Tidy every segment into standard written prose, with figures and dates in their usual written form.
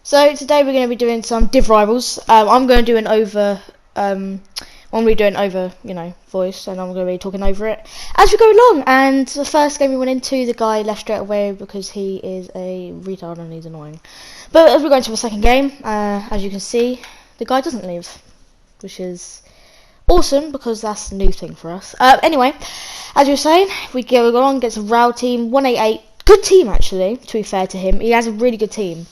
So today we're going to be doing some Div Rivals. I'm going to do an over, voice, and I'm going to be talking over it as we go along. And the first game we went into, the guy left straight away because he is a retard and he's annoying. But as we go into the second game, as you can see, the guy doesn't leave, which is awesome because that's a new thing for us. Anyway, as you were saying, we go along against a Row team, 188. Good team actually, to be fair to him. He has a really good team.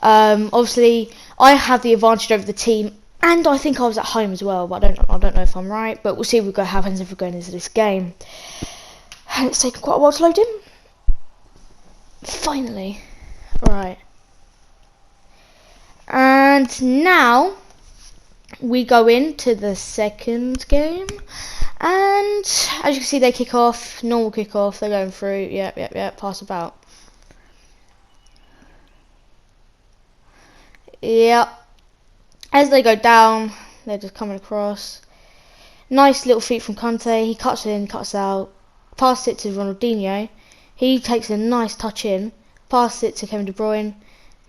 Obviously, I have the advantage over the team, and I think I was at home as well. But I don't know if I'm right. But we'll see what happens if we're going into this game. And it's taken quite a while to load in. Finally, right. And now we go into the second game, and as you can see, they kick off. Normal kick off. They're going through. Yep. Pass about. Yep. As they go down, they're just coming across. Nice little feet from Conte. He cuts in, cuts out. Passes it to Ronaldinho. He takes a nice touch in. Passes it to Kevin De Bruyne.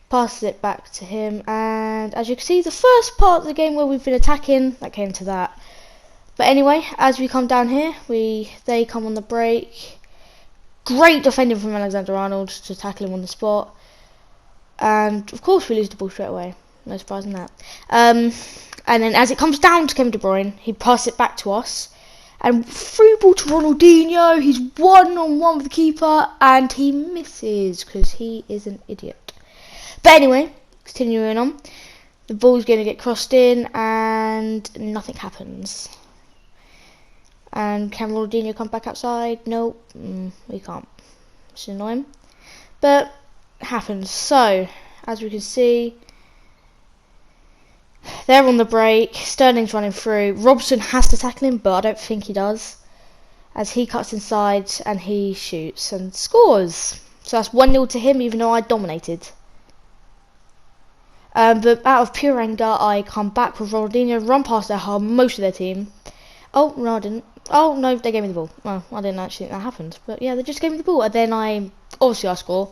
Passes it back to him. And as you can see, the first part of the game where we've been attacking, that came to that. But anyway, as we come down here, they come on the break. Great defending from Alexander-Arnold to tackle him on the spot. And of course we lose the ball straight away. No surprise in that. And then as it comes down to Kevin De Bruyne, he passes it back to us. And through ball to Ronaldinho. He's one-on-one with the keeper. And he misses because he is an idiot. But anyway, continuing on. The ball's going to get crossed in and nothing happens. And can Ronaldinho come back outside? Nope, we can't. It's annoying. But happens. So as we can see, they're on the break. Sterling's running through. Robson has to tackle him, but I don't think he does, as he cuts inside and he shoots and scores. So that's 1-0 to him, even though I dominated. But out of pure anger, I come back with Ronaldinho, run past most of their team. Oh no, I didn't. Oh no, they gave me the ball. Well, I didn't actually think that happened, but yeah, they just gave me the ball, and then I score.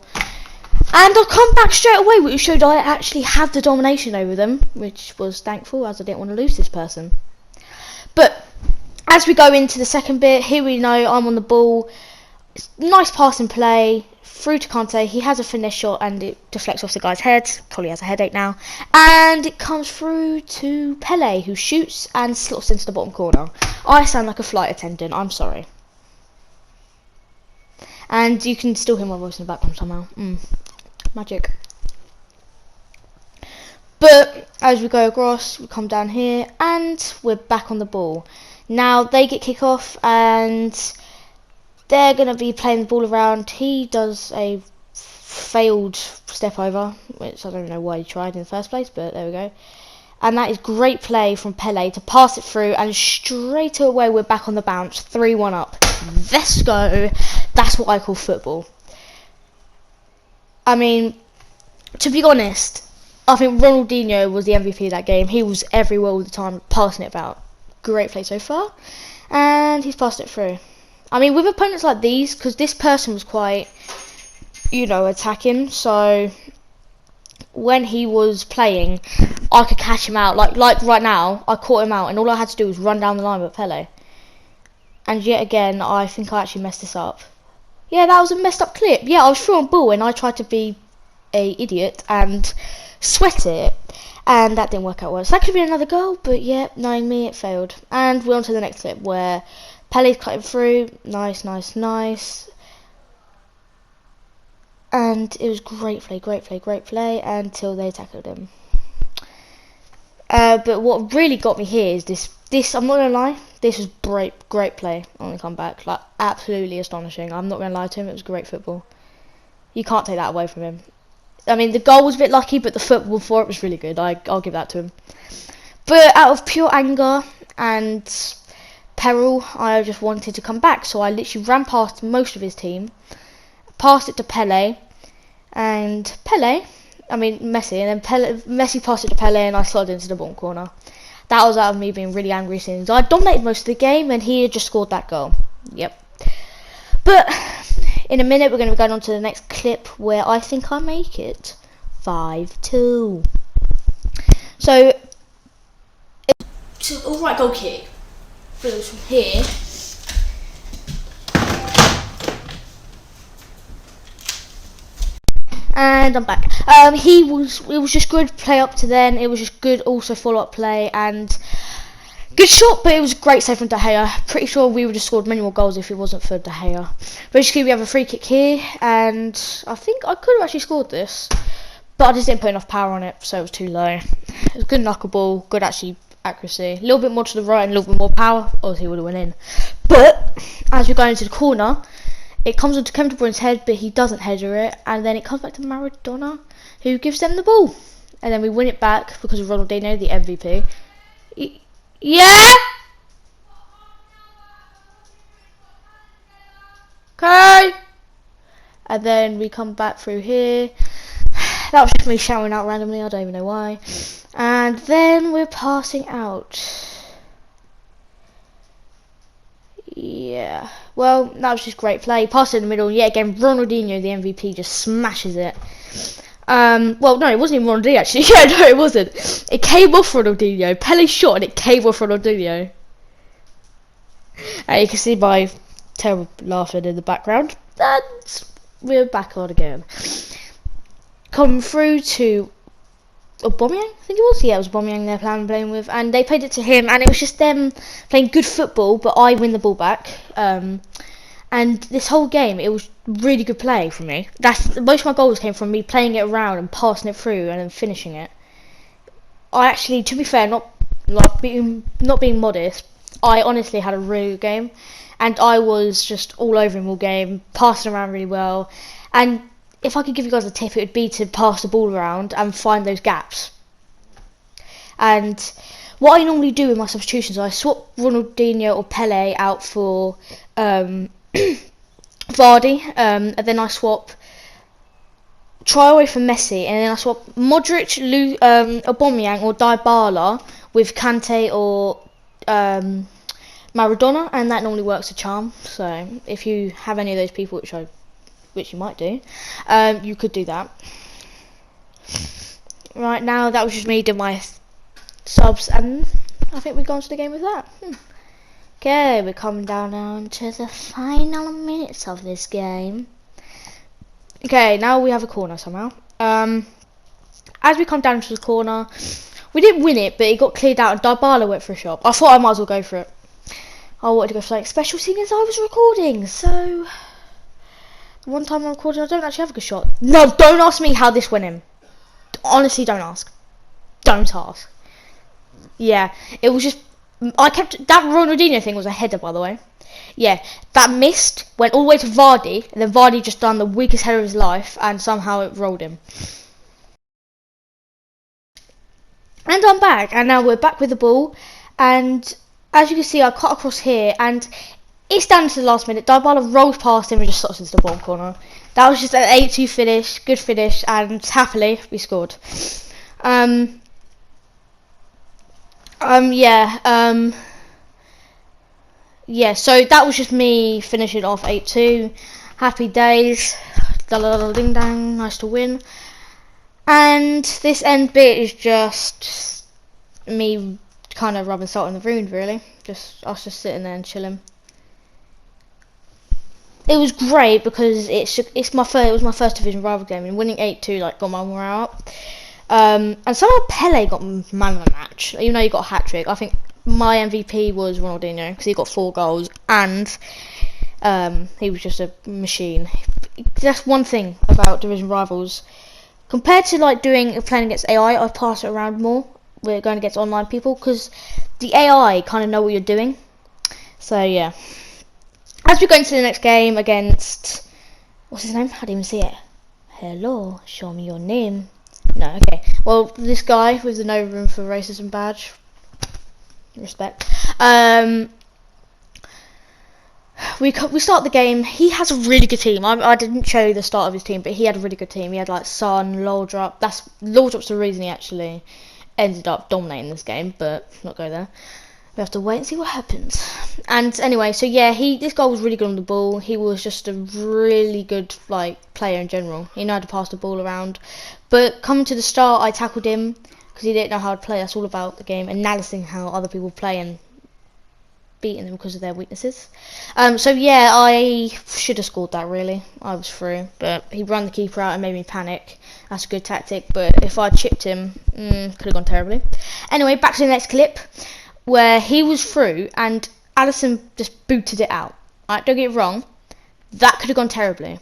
And I come back straight away, which showed I actually had the domination over them, which was thankful, as I didn't want to lose this person. But as we go into the second bit, here we know I'm on the ball. It's nice passing play through to Conte. He has a finish shot and it deflects off the guy's head. Probably has a headache now. And it comes through to Pele, who shoots and slots into the bottom corner. I sound like a flight attendant. I'm sorry. And you can still hear my voice in the background somehow. Magic. But as we go across, we come down here and we're back on the ball. Now they get kick off and they're going to be playing the ball around. He does a failed step over, which I don't know why he tried in the first place, but there we go. And that is great play from Pele to pass it through, and straight away we're back on the bounce, 3-1 up. Let's go. That's what I call football. I mean, to be honest, I think Ronaldinho was the MVP of that game. He was everywhere all the time, passing it about. Great play so far. And he's passed it through. I mean, with opponents like these, because this person was quite, attacking. So when he was playing, I could catch him out. Like right now, I caught him out, and all I had to do was run down the line with Pele. And yet again, I think I actually messed this up. Yeah, that was a messed up clip. Yeah, I was throwing ball and I tried to be a idiot and sweat it, and that didn't work out well. So that could be another goal, but yeah, knowing me, it failed. And we're on to the next clip where Pele's cutting through. Nice. And it was great play until they tackled him. But what really got me here is this. I'm not gonna lie, this was great play on the comeback. Like, absolutely astonishing. I'm not gonna lie to him, it was great football. You can't take that away from him. I mean, the goal was a bit lucky, but the football for it was really good. I'll give that to him. But out of pure anger and peril, I just wanted to come back, so I literally ran past most of his team, passed it to Pele, and Messi, and then Messi passed it to Pele, and I slotted into the bottom corner. That was out of me being really angry since I dominated most of the game and he had just scored that goal. Yep. But in a minute we're going to be going on to the next clip where I think I make it 5-2. So, alright, goal kick. Goes from here. And I'm back. It was just good play up to then. It was just good also follow-up play and good shot, but it was a great save from De Gea. Pretty sure we would have scored many more goals if it wasn't for De Gea. Basically, we have a free kick here, and I think I could have actually scored this, but I just didn't put enough power on it, so it was too low. It was good knuckleball, good actually accuracy. A little bit more to the right and a little bit more power. Obviously, it would have went in. But as we go into the corner, it comes onto Kevin De Bruyne's head, but he doesn't header it, and then it comes back to Maradona, who gives them the ball, and then we win it back because of Ronaldinho, the MVP. Yeah. Okay. And then we come back through here. That was just me shouting out randomly. I don't even know why. And then we're passing out. Yeah. Well, that was just great play. Pass in the middle. Yeah, again, Ronaldinho, the MVP, just smashes it. Well, no, it wasn't even Ronaldinho, actually. Yeah, no, it wasn't. It came off Ronaldinho. Pele shot and it came off Ronaldinho. You can see my terrible laughing in the background. And we're back on again. Come through to Aubameyang, I think it was. Yeah, it was Aubameyang they're playing with. And they played it to him, and it was just them playing good football, but I win the ball back. And this whole game, it was really good play from me. Most of my goals came from me playing it around and passing it through and then finishing it. I actually, to be fair, not being modest, I honestly had a really good game, and I was just all over him all game, passing around really well. And if I could give you guys a tip, it would be to pass the ball around and find those gaps. And what I normally do with my substitutions, I swap Ronaldinho or Pele out for Vardy, and then I swap Traore for Messi, and then I swap Modric, Aubameyang or Dybala with Kante or Maradona, and that normally works a charm. So if you have any of those people, which you might do, you could do that. Right now, that was just me doing my subs, and I think we've gone to the game with that. Okay, we're coming down now to the final minutes of this game. Okay, now we have a corner somehow. As we come down to the corner, we didn't win it, but it got cleared out and Dybala went for a shot. I thought I might as well go for it. I wanted to go for something special, seeing as I was recording. So, one time I'm recording, I don't actually have a good shot. No, don't ask me how this went in. Honestly, don't ask. Don't ask. Yeah, it was just... that Ronaldinho thing was a header, by the way. Yeah, that missed, went all the way to Vardy, and then Vardy just done the weakest header of his life, and somehow it rolled him. And I'm back, and now we're back with the ball, and as you can see, I cut across here, and it's down to the last minute. Dybala rolls past him and just slots into the bottom corner. That was just an 8-2 finish, good finish, and happily we scored. Yeah, so that was just me finishing off 8-2. Happy days. Ding dang, nice to win. And this end bit is just me kind of rubbing salt in the wound, really. Us just sitting there and chilling. It was great because it was my first division rival game, and winning 8-2 got my morale up. And somehow Pele got man of the match, even though he got a hat trick. I think my MVP was Ronaldinho because he got 4 goals, and he was just a machine. That's one thing about division rivals. Compared to playing against AI, I pass it around more. We're going against online people because the AI kind of know what you're doing. So yeah. As we go into the next game against, what's his name? I didn't even see it. Hello, show me your name. No, okay. Well, this guy with the no room for racism badge. Respect. We start the game. He has a really good team. I didn't show you the start of his team, but he had a really good team. He had Son, Loldrup. Loldrup's the reason he actually ended up dominating this game, but not go there. We have to wait and see what happens. And anyway, so yeah, this guy was really good on the ball. He was just a really good player in general. He knew how to pass the ball around. But coming to the start, I tackled him because he didn't know how to play. That's all about the game, analysing how other people play and beating them because of their weaknesses. So yeah, I should have scored that really. I was through, but he ran the keeper out and made me panic. That's a good tactic, but if I chipped him, could have gone terribly. Anyway, back to the next clip, where he was through and Alisson just booted it out. Don't get it wrong, that could have gone terribly.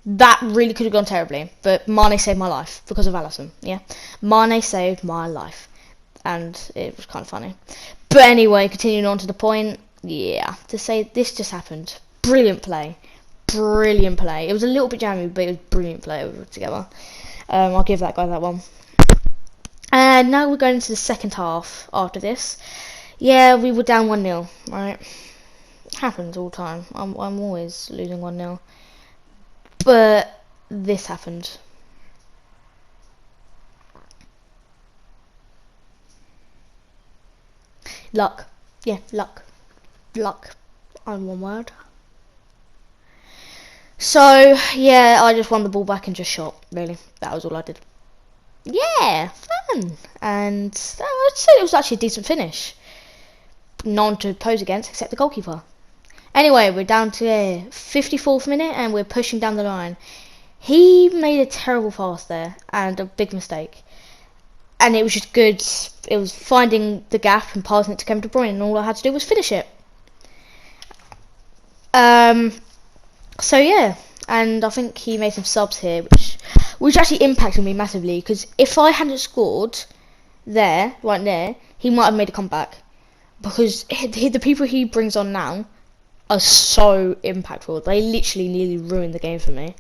That really could have gone terribly, but Mane saved my life because of Alisson. Yeah, Mane saved my life, and it was kind of funny. But anyway, continuing on to the point, yeah, to say this just happened. Brilliant play. Brilliant play. It was a little bit jammy, but it was brilliant play altogether. I'll give that guy that one. And now we're going into the second half after this. Yeah, we were down 1-0, right? Happens all the time. I'm always losing 1-0. But this happened. Luck. Yeah, luck. Luck. On one word. So, yeah, I just won the ball back and just shot, really. That was all I did. Yeah, fun. And I'd say it was actually a decent finish. No one to pose against except the goalkeeper. Anyway, we're down to 54th minute and we're pushing down the line. He made a terrible pass there and a big mistake. And it was just good. It was finding the gap and passing it to Kevin De Bruyne, and all I had to do was finish it. So yeah, and I think he made some subs here, which actually impacted me massively. Because if I hadn't scored right there, he might have made a comeback. Because the people he brings on now are so impactful. They literally nearly ruined the game for me.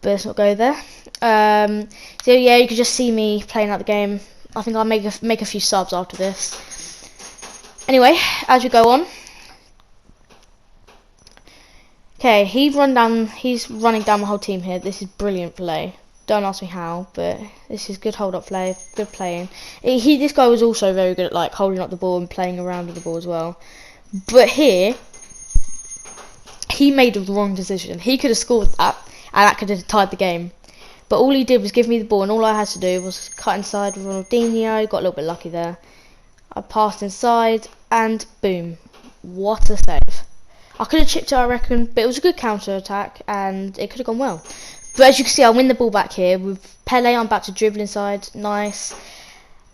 But let's not go there. So yeah, you could just see me playing out the game. I think I'll make a few subs after this. Anyway, as we go on. Okay, he's running down my whole team here. This is brilliant play. Don't ask me how, but this is good hold up play, good playing. This guy was also very good at holding up the ball and playing around with the ball as well. But here, he made the wrong decision. He could have scored that, and that could have tied the game. But all he did was give me the ball, and all I had to do was cut inside with Ronaldinho. Got a little bit lucky there. I passed inside, and boom. What a save. I could have chipped it, I reckon, but it was a good counter-attack, and it could have gone well. But as you can see, I win the ball back here. With Pele, I'm about to dribble inside. Nice.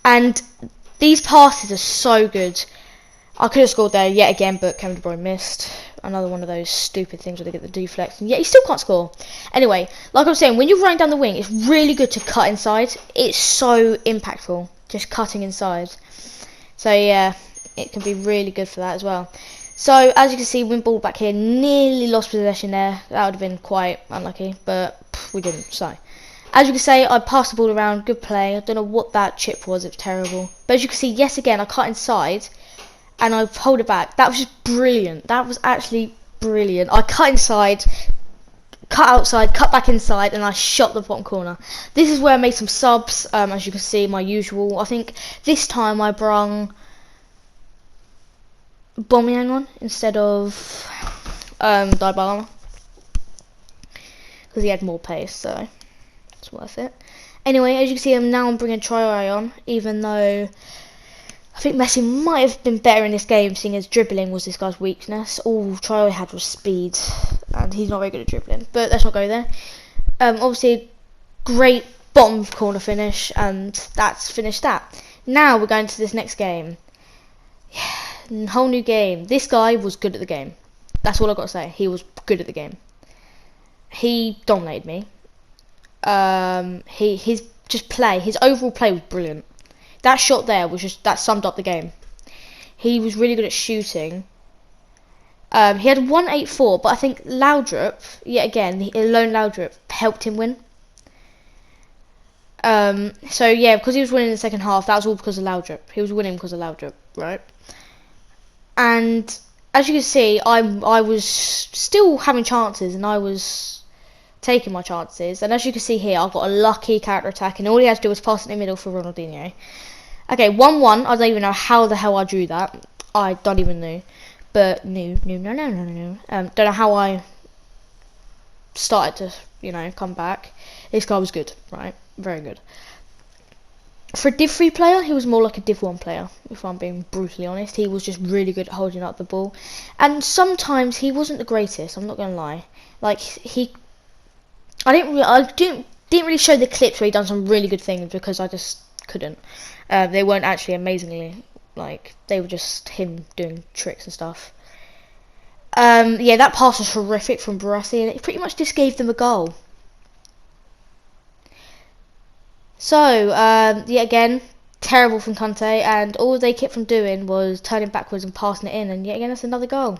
And these passes are so good. I could have scored there yet again, but Kevin De Bruyne missed. Another one of those stupid things where they get the deflex, and yet he still can't score. Anyway, like I was saying, when you're running down the wing, it's really good to cut inside. It's so impactful, just cutting inside. So yeah, it can be really good for that as well. So as you can see, win ball back here, nearly lost possession there. That would have been quite unlucky, but we didn't. So as you can see, I passed the ball around, good play. I don't know what that chip was, it was terrible. But as you can see, yes again, I cut inside. And I hold it back. That was just brilliant. That was actually brilliant. I cut inside, cut outside, cut back inside, and I shot the bottom corner. This is where I made some subs, as you can see, my usual. I think this time I brung Aubameyang on instead of Dybala, because he had more pace, so it's worth it. Anyway, as you can see, I'm bringing Traore on, even though I think Messi might have been better in this game, seeing as dribbling was this guy's weakness. All Traore had was speed, and he's not very good at dribbling. But let's not go there. Obviously, great bottom corner finish, and that's finished that. Now we're going to this next game. Yeah, whole new game. This guy was good at the game. That's all I've got to say. He was good at the game. He dominated me. His overall play was brilliant. That shot there that summed up the game. He was really good at shooting. He had 184, but I think Laudrup, yet again, the lone Laudrup helped him win. So yeah, because he was winning in the second half, that was all because of Laudrup. He was winning because of Laudrup, right? And as you can see, I was still having chances, and I was taking my chances. And as you can see here, I got a lucky counter attack, and all he had to do was pass it in the middle for Ronaldinho. Okay, 1-1. I don't even know how the hell I drew that. I don't even know. But no. Don't know how I started to, you know, come back. This guy was good, right? Very good. For a Div 3 player, he was more like a Div 1 player, if I'm being brutally honest. He was just really good at holding up the ball. And sometimes he wasn't the greatest, I'm not going to lie. Like, I didn't really show the clips where he done some really good things because I just couldn't. They weren't actually amazingly, like, they were just him doing tricks and stuff. Yeah, that pass was horrific from Barassi, and it pretty much just gave them a goal. So, yet again, terrible from Conte, and all they kept from doing was turning backwards and passing it in, and yet again, that's another goal.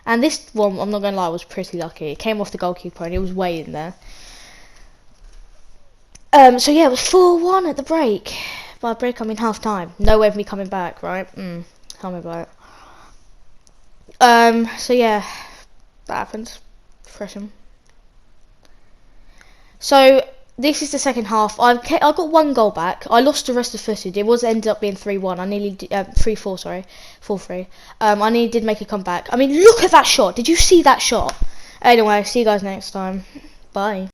And this one, I'm not going to lie, was pretty lucky. It came off the goalkeeper, and it was way in there. So yeah, it was 4-1 at the break. By break, I mean half time. No way of me coming back, right? Tell me about it. So yeah, that happened. Freshen. So this is the second half. I got one goal back. I lost the rest of the footage. It was ended up being 3-1. I nearly 3-4. Sorry, 4-3. I nearly did make a comeback. I mean, look at that shot. Did you see that shot? Anyway, see you guys next time. Bye.